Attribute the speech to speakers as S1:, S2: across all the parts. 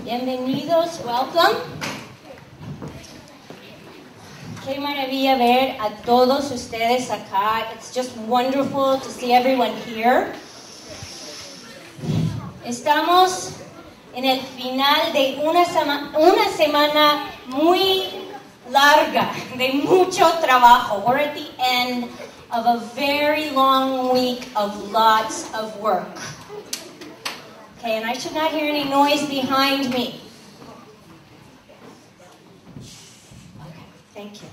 S1: Bienvenidos, welcome. Qué maravilla ver a todos ustedes acá. It's just wonderful to see everyone here. Estamos en el final de una semana muy larga, de mucho trabajo. We're at the end of a very long week of lots of work. Okay, and I should not hear any noise behind me. Okay, thank you.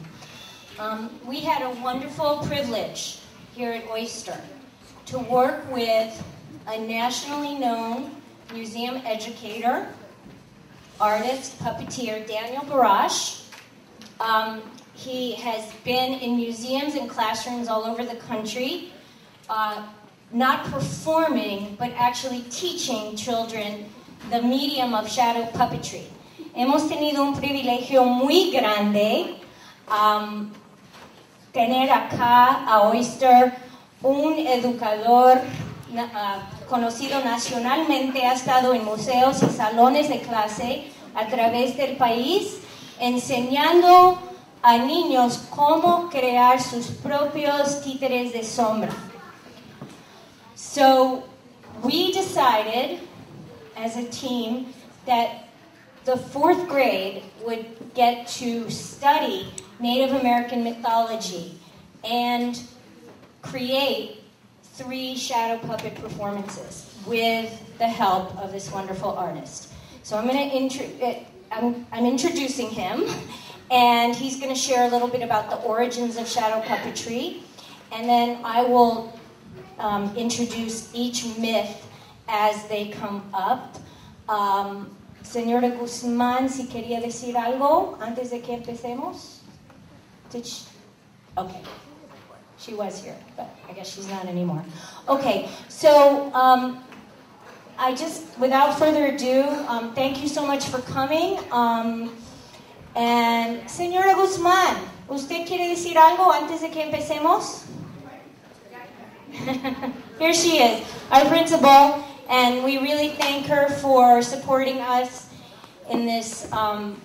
S1: We had a wonderful privilege here at Oyster to work with a nationally known museum educator, artist, puppeteer, Daniel Barash. He has been in museums and classrooms all over the country, not performing, but actually teaching children the medium of shadow puppetry. Hemos tenido un privilegio muy grande tener acá a Oyster un educador conocido nacionalmente, ha estado en museos y salones de clase a través del país, enseñando a niños cómo crear sus propios títeres de sombra. So we decided as a team that the 4th grade would get to study Native American mythology and create 3 shadow puppet performances with the help of this wonderful artist. So I'm introducing him, and he's going to share a little bit about the origins of shadow puppetry, and then I will introduce each myth as they come up. Señora Guzmán, si quería decir algo antes de que empecemos. Okay. She was here, but I guess she's not anymore. Okay, so without further ado, thank you so much for coming. And Señora Guzmán, ¿usted quiere decir algo antes de que empecemos? Here she is, our principal, and we really thank her for supporting us in this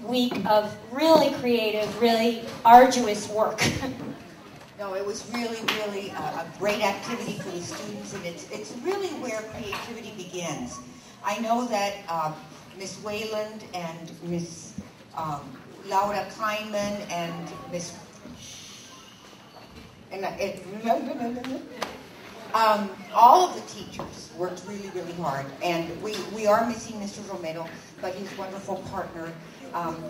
S1: week of really creative, really arduous work.
S2: No, it was really a great activity for the students, and it's really where creativity begins. I know that Miss Wayland and Miss Laura Kaiman and Miss all of the teachers worked really hard, and we are missing Mr. Romero, but his wonderful partner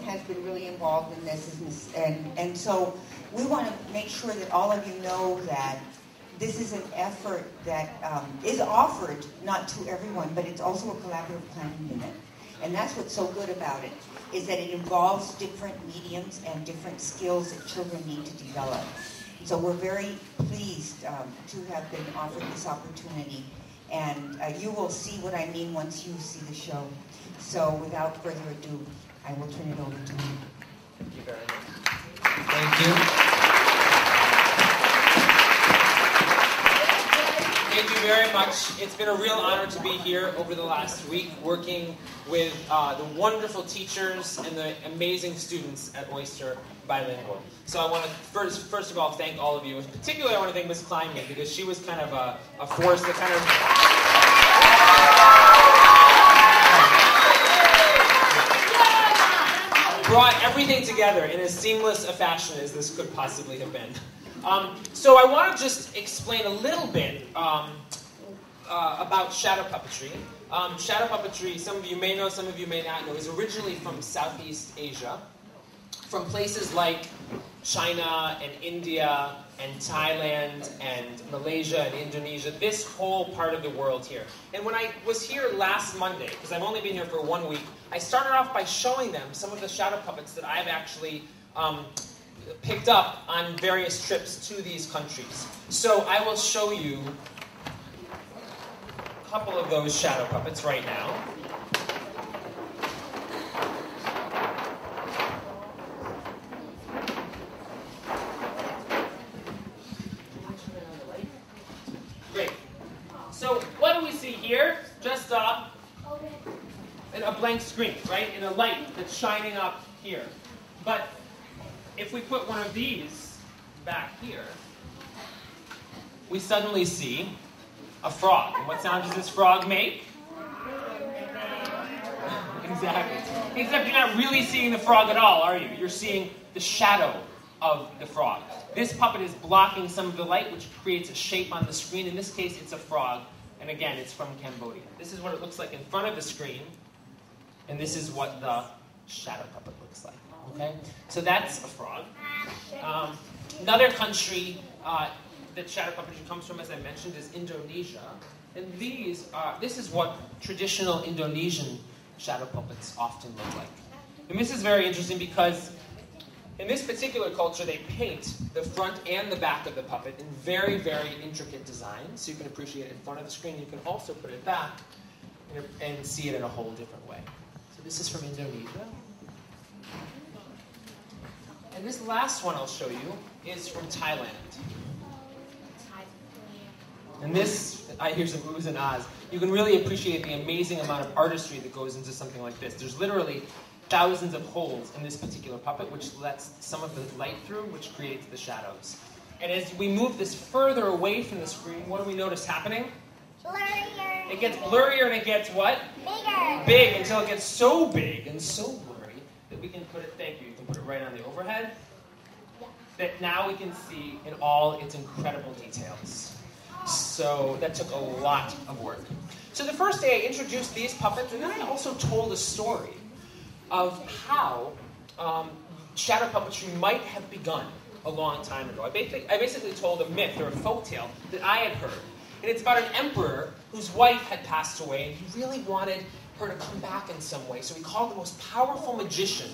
S2: has been really involved in this, and so we want to make sure that all of you know that this is an effort that is offered not to everyone, but it's also a collaborative planning unit, and that's what's so good about it, is that it involves different mediums and different skills that children need to develop. So we're very pleased to have been offered this opportunity, and you will see what I mean once you see the show. So without further ado, I will turn it over to you.
S3: Thank you very much. Thank you. Thank you very much. It's been a real honor to be here over the last week working with the wonderful teachers and the amazing students at Oyster Bilingual. So I want to first of all thank all of you. Particularly I want to thank Ms. Kleinman, because she was kind of a force that kind of brought everything together in as seamless a fashion as this could possibly have been. So I want to just explain a little bit about shadow puppetry. Shadow puppetry, some of you may know, some of you may not know, is originally from Southeast Asia, from places like China and India and Thailand and Malaysia and Indonesia, this whole part of the world here. And when I was here last Monday, because I've only been here for 1 week, I started off by showing them some of the shadow puppets that I've actually picked up on various trips to these countries. So I will show you a couple of those shadow puppets right now. Great. So what do we see here? Just a blank screen, right? And a light that's shining up here. But if we put one of these back here, we suddenly see a frog. And what sound does this frog make? Exactly. Except you're not really seeing the frog at all, are you? You're seeing the shadow of the frog. This puppet is blocking some of the light, which creates a shape on the screen. In this case, it's a frog. And again, it's from Cambodia. This is what it looks like in front of the screen. And this is what the shadow puppet looks like. Okay? So that's a frog. Another country that shadow puppetry comes from, as I mentioned, is Indonesia. And this is what traditional Indonesian shadow puppets often look like. And this is very interesting because in this particular culture, they paint the front and the back of the puppet in very, very intricate designs. So you can appreciate it in front of the screen. You can also put it back and see it in a whole different way. So this is from Indonesia. And this last one I'll show you is from Thailand. And this, I hear some oohs and ahs. You can really appreciate the amazing amount of artistry that goes into something like this. There's literally thousands of holes in this particular puppet, which lets some of the light through, which creates the shadows. And as we move this further away from the screen, what do we notice happening?
S4: Blurrier.
S3: It gets blurrier and it gets what?
S4: Bigger.
S3: Big, until it gets so big and so blurry that we can put it, thank you, you can put it right on the overhead, that now we can see in all its incredible details. So that took a lot of work. So the first day I introduced these puppets, and then I also told a story of how shadow puppetry might have begun a long time ago. I basically told a myth or a folktale that I had heard. And it's about an emperor whose wife had passed away, and he really wanted her to come back in some way. So he called the most powerful magician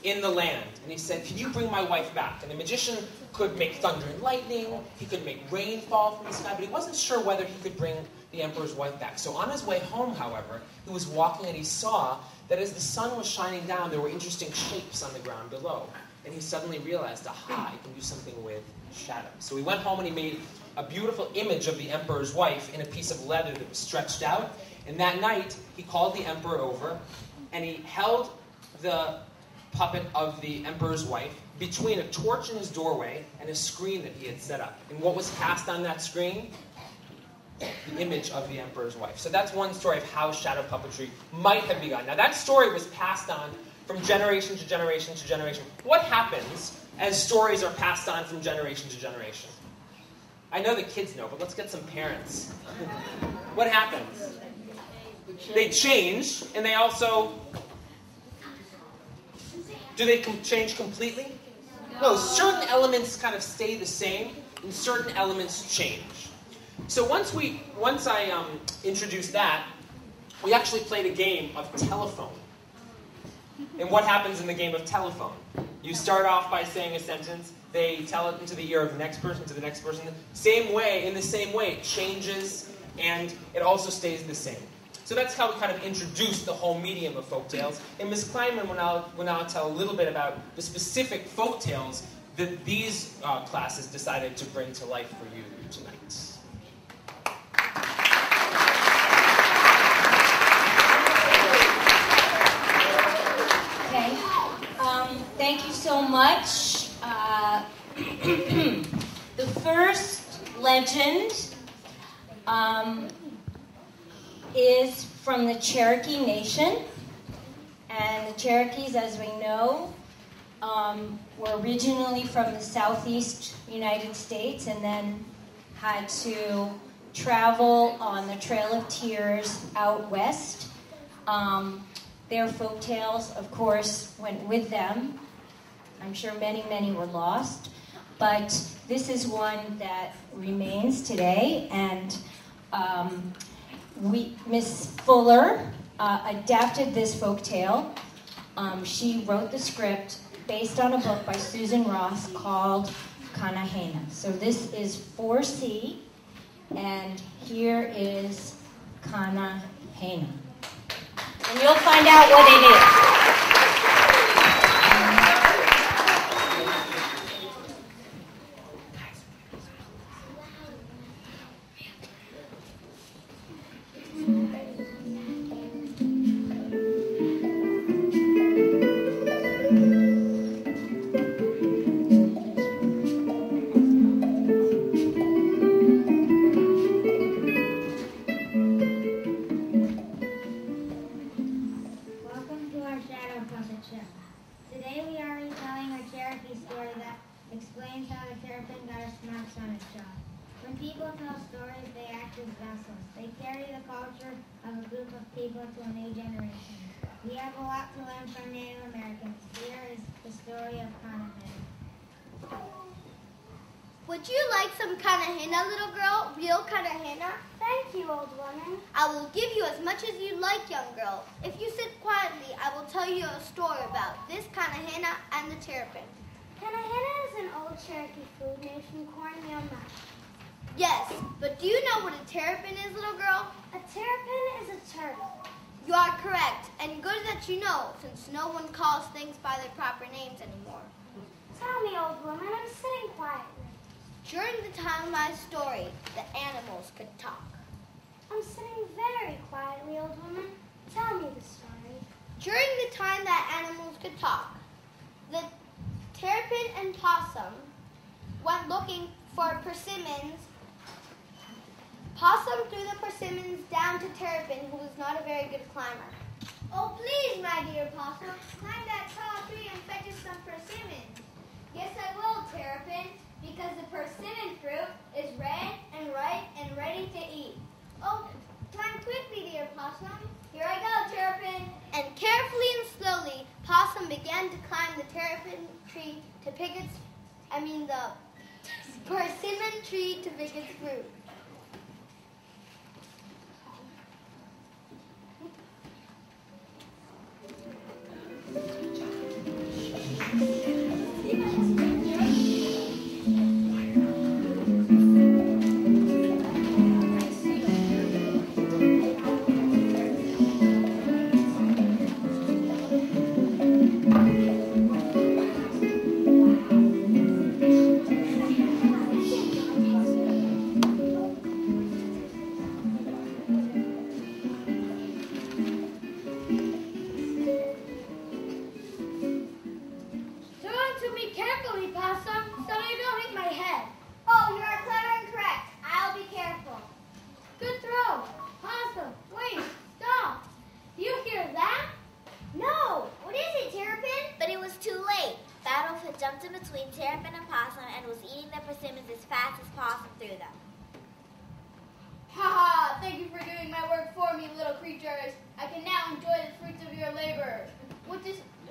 S3: in the land. And he said, "Can you bring my wife back?" And the magician could make thunder and lightning, he could make rain fall from the sky, but he wasn't sure whether he could bring the emperor's wife back. So on his way home, however, he was walking and he saw that as the sun was shining down, there were interesting shapes on the ground below. And he suddenly realized, aha, I can do something with shadows. So he went home and he made a beautiful image of the emperor's wife in a piece of leather that was stretched out. And that night, he called the emperor over and he held the puppet of the emperor's wife between a torch in his doorway and a screen that he had set up. And what was cast on that screen? The image of the emperor's wife. So that's one story of how shadow puppetry might have begun. Now that story was passed on from generation to generation to generation. What happens as stories are passed on from generation to generation? I know the kids know, but let's get some parents. What happens? They change, and they also... Do they change completely? No, certain elements kind of stay the same, and certain elements change. So once I introduced that, we actually played a game of telephone. And what happens in the game of telephone? You start off by saying a sentence, they tell it into the ear of the next person, to the next person. In the same way, it changes, and it also stays the same. So that's how we kind of introduce the whole medium of folktales. And Ms. Kleinman will now tell a little bit about the specific folktales that these classes decided to bring to life for you tonight.
S1: Okay. Thank you so much. The first legend is from the Cherokee Nation. And the Cherokees, as we know, were originally from the southeast United States and then had to travel on the Trail of Tears out west. Their folk tales, of course, went with them. I'm sure many, many were lost. But this is one that remains today. And Miss Fuller adapted this folk tale. She wrote the script based on a book by Susan Ross called Kanahena. So this is 4C, and here is Kanahena. And you'll find out what it is.
S4: carry the culture of a group of people to a new generation. We have a lot to learn from Native Americans. Here is the story of Kanahena.
S5: Would you like some Kanahena, little girl? Real Kanahena?
S4: Thank you, old woman.
S5: I will give you as much as you like, young girl. If you sit quietly, I will tell you a story about this Kanahena and the terrapin.
S4: Kanahena is an old Cherokee food nation, cornmeal nut.
S5: Yes, but do you know what a terrapin is, little girl?
S4: A terrapin is a turtle.
S5: You are correct, and good that you know, since no one calls things by their proper names anymore.
S4: Tell me, old woman, I'm sitting quietly.
S5: During the time of my story, the animals could talk.
S4: I'm sitting very quietly, old woman. Tell me the story.
S5: During the time that animals could talk, the terrapin and possum went looking for persimmons. Possum threw the persimmons down to Terrapin, who was not a very good climber.
S4: Oh, please, my dear possum, climb that tall tree and fetch us some persimmons.
S5: Yes, I will, Terrapin, because the persimmon fruit is red and ripe and ready to eat.
S4: Oh, climb quickly, dear possum.
S5: Here I go, Terrapin. And carefully and slowly, Possum began to climb the terrapin tree to pick the persimmon tree to pick its fruit.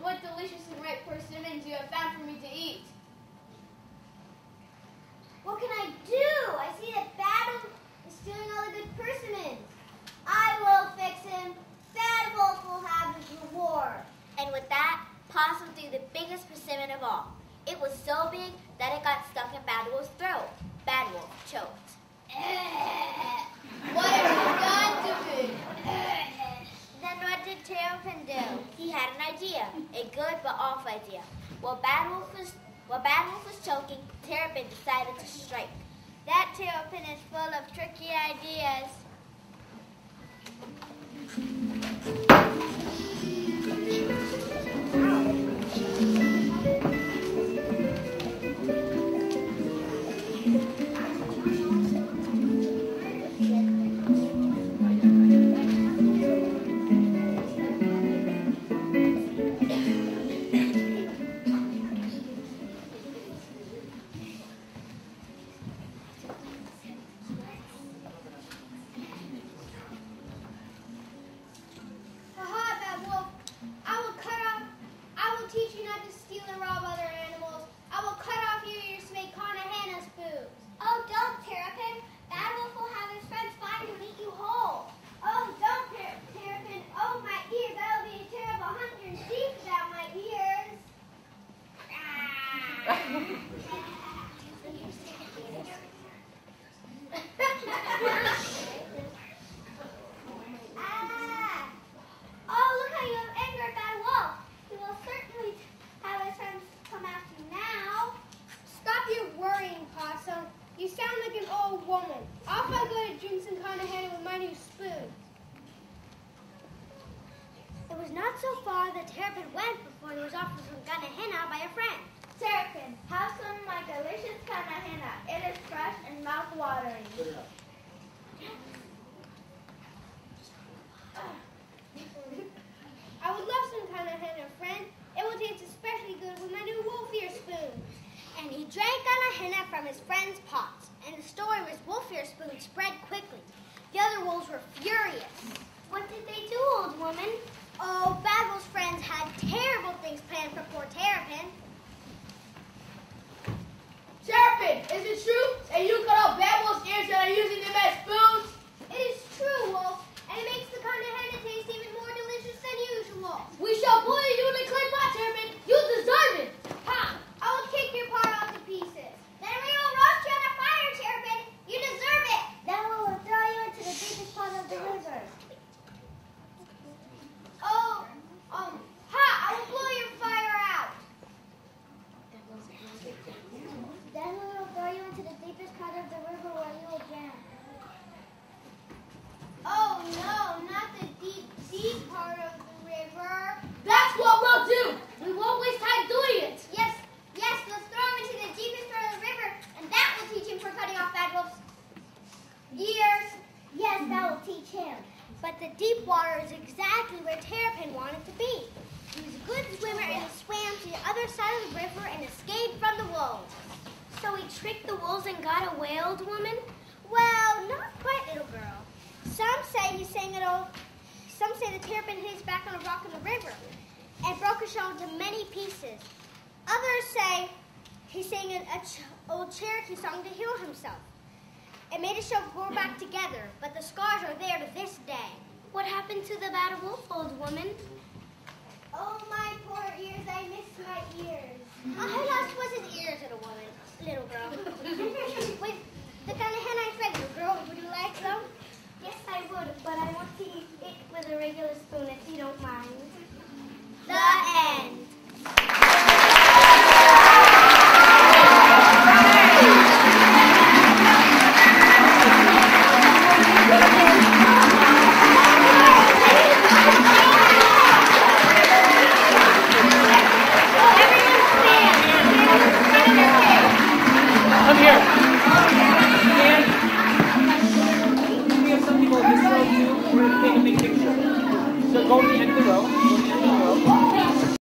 S5: What delicious and ripe persimmons you have found for me to eat.
S4: What can I do? I see that Bad is stealing all the good persimmons. I will fix him. Bad Wolf will have his reward.
S5: And with that, Possum threw the biggest persimmon of all. It was so big that it got stuck in Bad Wolf's throat. Bad Wolf choked. What have you done to me? Then what did Terrapin do? He had an idea, a good but awful idea. While Bad Wolf was choking, Terrapin decided to strike. That Terrapin is full of tricky ideas. The other wolves were furious. What did they do, old woman? Oh, Bad Wolf's friends had terrible things planned for poor Terrapin.
S6: Terrapin, is it true that you cut off Bad Wolf's ears and are using them as spoons?
S5: It is true, Wolf, and it makes the carne taste even more delicious than usual.
S6: We shall boil you in a clay pot, Terrapin. You deserve it.
S5: Ha! I will take your part off to pieces. Then we will roast you on a fire, Terrapin. You deserve it. Then we will throw you into the deepest part of the river. I will blow your fire out. Then we will throw you into the deepest part of the river where you will drown. Oh no, not the deep part of the river.
S6: That's what we'll do. We won't waste time doing it.
S5: Yes, let's throw him into the deepest part of the river, and that will teach him for cutting off Bad Wolf's ears. Yes, that will teach him. But the deep water is exactly where Terrapin wanted to be. He was a good swimmer and he swam to the other side of the river and escaped from the wolves. So he tricked the wolves and got away, old woman? Well, not quite, little girl. Some say the Terrapin hit his back on a rock in the river and broke his shell into many pieces. Others say he sang an old Cherokee song to heal himself. It made his shell grow back together, but the scars are there to this day. What happened to the Bad Wolf, old woman? Oh, my poor ears, I miss my ears. Who lost was his ears, little girl? With the kind of hen I fed, little girl, would you like some? Yes, I would, but I want to eat it with a regular spoon, if you don't mind. The end.